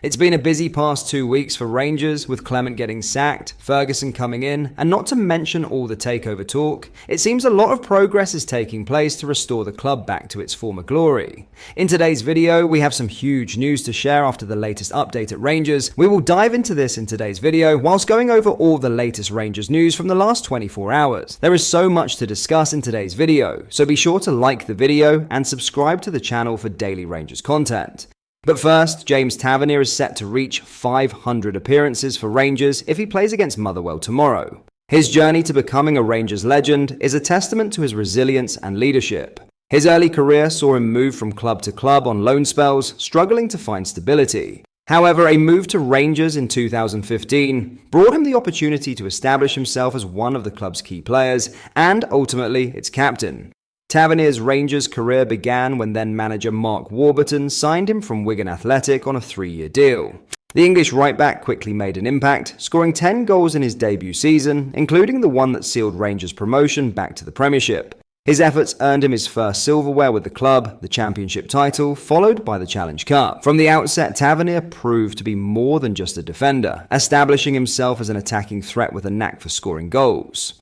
It's been a busy past 2 weeks for Rangers, with Clement getting sacked, Ferguson coming in, and not to mention all the takeover talk. It seems a lot of progress is taking place to restore the club back to its former glory. In today's video, we have some huge news to share after the latest update at Rangers. We will dive into this in today's video, whilst going over all the latest Rangers news from the last 24 hours. There is so much to discuss in today's video, so be sure to like the video and subscribe to the channel for daily Rangers content. But first, James Tavernier is set to reach 500 appearances for Rangers if he plays against Motherwell tomorrow. His journey to becoming a Rangers legend is a testament to his resilience and leadership. His early career saw him move from club to club on loan spells, struggling to find stability. However, a move to Rangers in 2015 brought him the opportunity to establish himself as one of the club's key players and ultimately its captain. Tavernier's Rangers career began when then-manager Mark Warburton signed him from Wigan Athletic on a 3-year deal. The English right-back quickly made an impact, scoring 10 goals in his debut season, including the one that sealed Rangers' promotion back to the Premiership. His efforts earned him his first silverware with the club, the Championship title, followed by the Challenge Cup. From the outset, Tavernier proved to be more than just a defender, establishing himself as an attacking threat with a knack for scoring goals.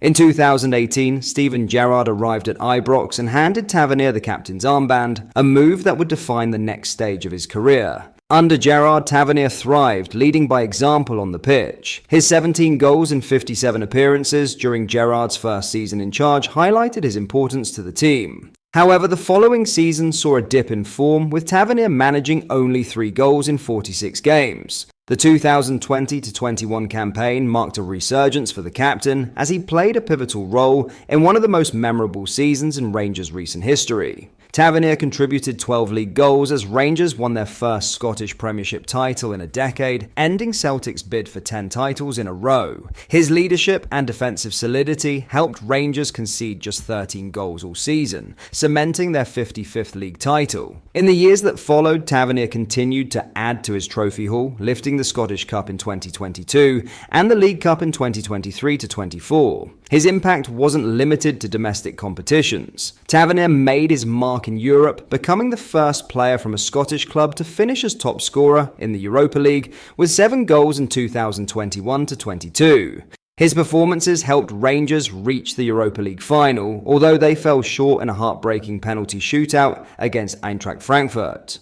In 2018, Steven Gerrard arrived at Ibrox and handed Tavernier the captain's armband, a move that would define the next stage of his career. Under Gerrard, Tavernier thrived, leading by example on the pitch. His 17 goals in 57 appearances during Gerrard's first season in charge highlighted his importance to the team. However, the following season saw a dip in form, with Tavernier managing only 3 goals in 46 games. The 2020-21 campaign marked a resurgence for the captain as he played a pivotal role in one of the most memorable seasons in Rangers' recent history. Tavernier contributed 12 league goals as Rangers won their first Scottish Premiership title in a decade, ending Celtic's bid for 10 titles in a row. His leadership and defensive solidity helped Rangers concede just 13 goals all season, cementing their 55th league title. In the years that followed, Tavernier continued to add to his trophy haul, lifting the Scottish Cup in 2022 and the League Cup in 2023-24. His impact wasn't limited to domestic competitions. Tavernier made his mark in Europe, becoming the first player from a Scottish club to finish as top scorer in the Europa League with 7 goals in 2021-22. His performances helped Rangers reach the Europa League final, although they fell short in a heartbreaking penalty shootout against Eintracht Frankfurt.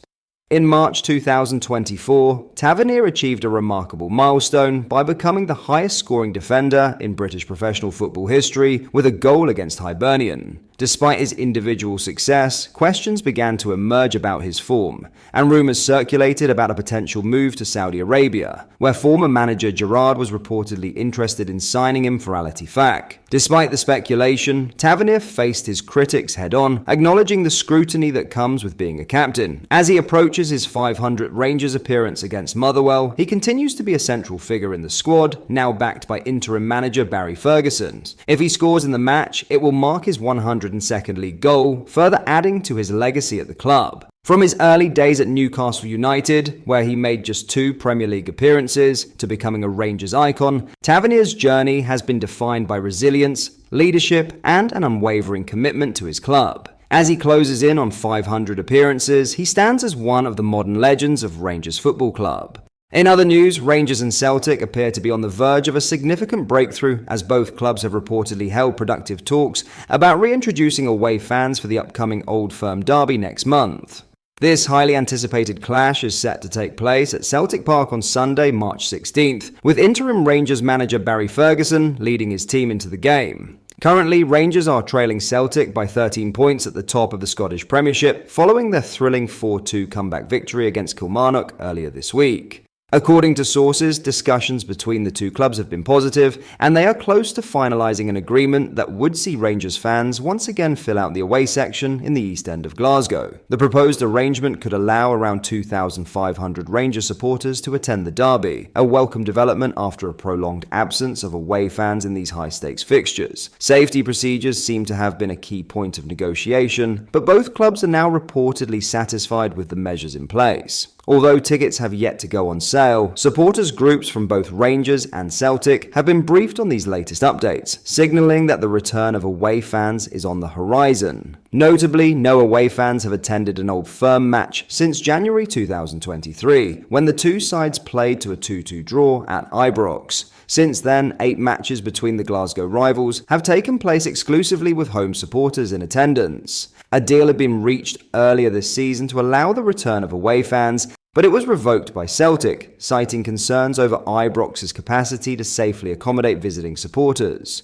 In March 2024, Tavernier achieved a remarkable milestone by becoming the highest scoring defender in British professional football history with a goal against Hibernian. Despite his individual success, questions began to emerge about his form, and rumours circulated about a potential move to Saudi Arabia, where former manager Gerrard was reportedly interested in signing him for Al Ettifaq. Despite the speculation, Tavernier faced his critics head-on, acknowledging the scrutiny that comes with being a captain. As he approaches his 500 Rangers appearance against Motherwell, he continues to be a central figure in the squad, now backed by interim manager Barry Ferguson. If he scores in the match, it will mark his 102nd league goal, further adding to his legacy at the club. From his early days at Newcastle United, where he made just 2 Premier League appearances, to becoming a Rangers icon, Tavernier's journey has been defined by resilience, leadership, and an unwavering commitment to his club. As he closes in on 500 appearances, he stands as one of the modern legends of Rangers Football Club. In other news, Rangers and Celtic appear to be on the verge of a significant breakthrough, as both clubs have reportedly held productive talks about reintroducing away fans for the upcoming Old Firm derby next month. This highly anticipated clash is set to take place at Celtic Park on Sunday, March 16th, with interim Rangers manager Barry Ferguson leading his team into the game. Currently, Rangers are trailing Celtic by 13 points at the top of the Scottish Premiership, following their thrilling 4-2 comeback victory against Kilmarnock earlier this week. According to sources, discussions between the two clubs have been positive, and they are close to finalising an agreement that would see Rangers fans once again fill out the away section in the East End of Glasgow. The proposed arrangement could allow around 2,500 Rangers supporters to attend the derby, a welcome development after a prolonged absence of away fans in these high-stakes fixtures. Safety procedures seem to have been a key point of negotiation, but both clubs are now reportedly satisfied with the measures in place. Although tickets have yet to go on sale, supporters groups from both Rangers and Celtic have been briefed on these latest updates, signalling that the return of away fans is on the horizon. Notably, no away fans have attended an Old Firm match since January 2023, when the two sides played to a 2-2 draw at Ibrox. Since then, 8 matches between the Glasgow rivals have taken place exclusively with home supporters in attendance. A deal had been reached earlier this season to allow the return of away fans, but it was revoked by Celtic, citing concerns over Ibrox's capacity to safely accommodate visiting supporters.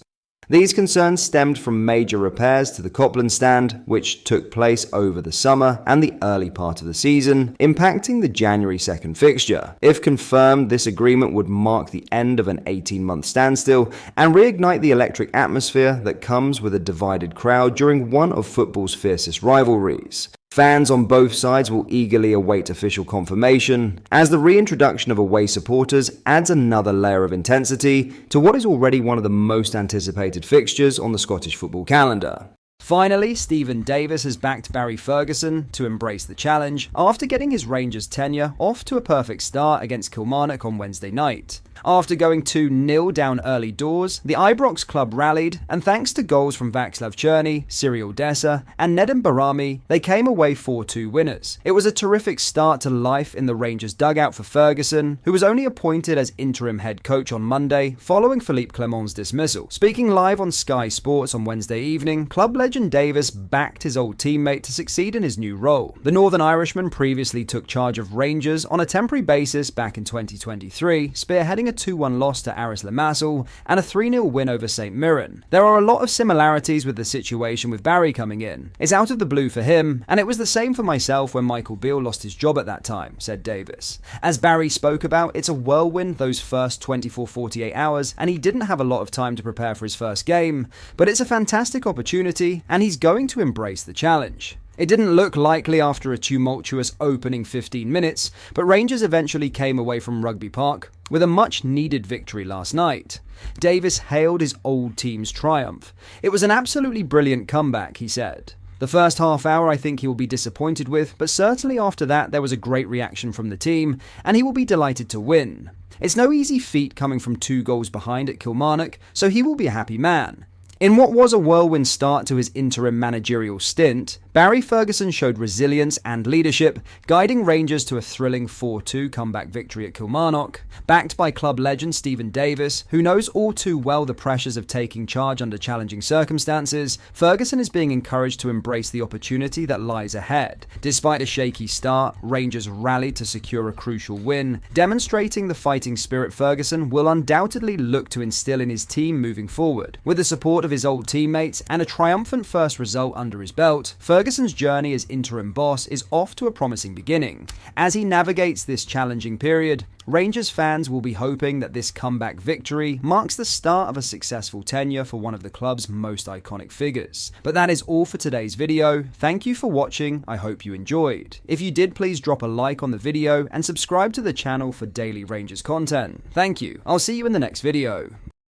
These concerns stemmed from major repairs to the Copland stand, which took place over the summer and the early part of the season, impacting the January 2nd fixture. If confirmed, this agreement would mark the end of an 18-month standstill and reignite the electric atmosphere that comes with a divided crowd during one of football's fiercest rivalries. Fans on both sides will eagerly await official confirmation, as the reintroduction of away supporters adds another layer of intensity to what is already one of the most anticipated fixtures on the Scottish football calendar. Finally, Stephen Davis has backed Barry Ferguson to embrace the challenge after getting his Rangers tenure off to a perfect start against Kilmarnock on Wednesday night. After going 2-0 down early doors, the Ibrox club rallied, and thanks to goals from Václav Černý, Cyril Dessers, and Nedim Barami, they came away 4-2 winners. It was a terrific start to life in the Rangers dugout for Ferguson, who was only appointed as interim head coach on Monday following Philippe Clement's dismissal. Speaking live on Sky Sports on Wednesday evening, club legend Davis backed his old teammate to succeed in his new role. The Northern Irishman previously took charge of Rangers on a temporary basis back in 2023, spearheading a 2-1 loss to Aris Limassol and a 3-0 win over St Mirren. There are a lot of similarities with the situation with Barry coming in. It's out of the blue for him, and it was the same for myself when Michael Beale lost his job at that time, said Davis. As Barry spoke about, it's a whirlwind those first 24-48 hours, and he didn't have a lot of time to prepare for his first game, but it's a fantastic opportunity, and he's going to embrace the challenge. It didn't look likely after a tumultuous opening 15 minutes, but Rangers eventually came away from Rugby Park with a much-needed victory last night. Davis hailed his old team's triumph. "It was an absolutely brilliant comeback," he said. "The first half hour I think he will be disappointed with, but certainly after that there was a great reaction from the team, and he will be delighted to win. It's no easy feat coming from 2 goals behind at Kilmarnock, so he will be a happy man." In what was a whirlwind start to his interim managerial stint, Barry Ferguson showed resilience and leadership, guiding Rangers to a thrilling 4-2 comeback victory at Kilmarnock. Backed by club legend Stephen Davis, who knows all too well the pressures of taking charge under challenging circumstances, Ferguson is being encouraged to embrace the opportunity that lies ahead. Despite a shaky start, Rangers rallied to secure a crucial win, demonstrating the fighting spirit Ferguson will undoubtedly look to instill in his team moving forward. With the support of his old teammates and a triumphant first result under his belt, Ferguson's journey as interim boss is off to a promising beginning. As he navigates this challenging period, Rangers fans will be hoping that this comeback victory marks the start of a successful tenure for one of the club's most iconic figures. But that is all for today's video. Thank you for watching. I hope you enjoyed. If you did, please drop a like on the video and subscribe to the channel for daily Rangers content. Thank you. I'll see you in the next video.